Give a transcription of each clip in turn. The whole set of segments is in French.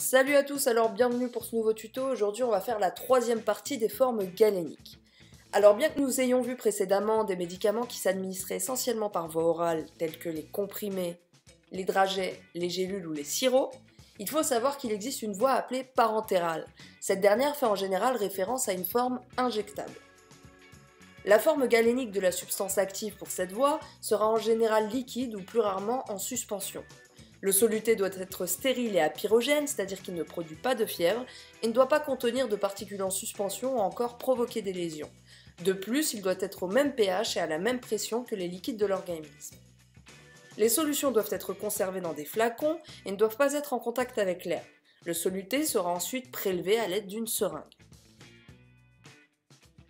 Salut à tous, alors bienvenue pour ce nouveau tuto. Aujourd'hui on va faire la troisième partie des formes galéniques. Alors bien que nous ayons vu précédemment des médicaments qui s'administraient essentiellement par voie orale, tels que les comprimés, les dragées, les gélules ou les sirops, il faut savoir qu'il existe une voie appelée parentérale. Cette dernière fait en général référence à une forme injectable. La forme galénique de la substance active pour cette voie sera en général liquide ou plus rarement en suspension. Le soluté doit être stérile et apyrogène, c'est-à-dire qu'il ne produit pas de fièvre, et ne doit pas contenir de particules en suspension ou encore provoquer des lésions. De plus, il doit être au même pH et à la même pression que les liquides de l'organisme. Les solutions doivent être conservées dans des flacons et ne doivent pas être en contact avec l'air. Le soluté sera ensuite prélevé à l'aide d'une seringue.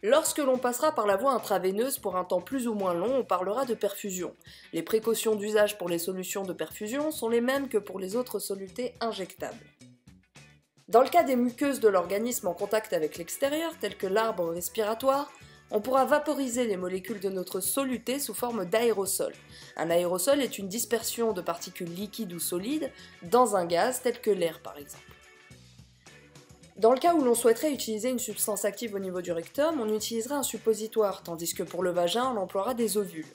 Lorsque l'on passera par la voie intraveineuse pour un temps plus ou moins long, on parlera de perfusion. Les précautions d'usage pour les solutions de perfusion sont les mêmes que pour les autres solutés injectables. Dans le cas des muqueuses de l'organisme en contact avec l'extérieur, telles que l'arbre respiratoire, on pourra vaporiser les molécules de notre soluté sous forme d'aérosol. Un aérosol est une dispersion de particules liquides ou solides dans un gaz tel que l'air par exemple. Dans le cas où l'on souhaiterait utiliser une substance active au niveau du rectum, on utilisera un suppositoire, tandis que pour le vagin, on emploiera des ovules.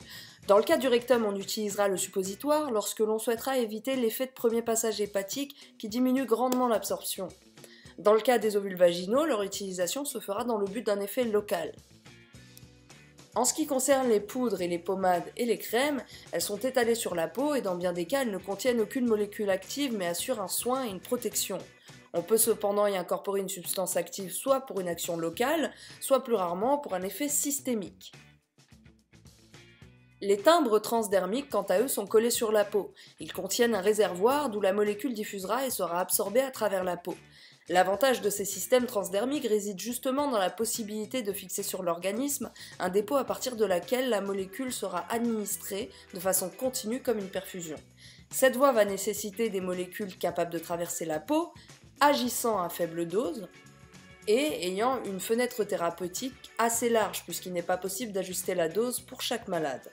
Dans le cas du rectum, on utilisera le suppositoire lorsque l'on souhaitera éviter l'effet de premier passage hépatique qui diminue grandement l'absorption. Dans le cas des ovules vaginaux, leur utilisation se fera dans le but d'un effet local. En ce qui concerne les poudres et les pommades et les crèmes, elles sont étalées sur la peau et dans bien des cas, elles ne contiennent aucune molécule active mais assurent un soin et une protection. On peut cependant y incorporer une substance active soit pour une action locale, soit plus rarement pour un effet systémique. Les timbres transdermiques, quant à eux, sont collés sur la peau. Ils contiennent un réservoir d'où la molécule diffusera et sera absorbée à travers la peau. L'avantage de ces systèmes transdermiques réside justement dans la possibilité de fixer sur l'organisme un dépôt à partir de laquelle la molécule sera administrée de façon continue comme une perfusion. Cette voie va nécessiter des molécules capables de traverser la peau, agissant à faible dose et ayant une fenêtre thérapeutique assez large puisqu'il n'est pas possible d'ajuster la dose pour chaque malade.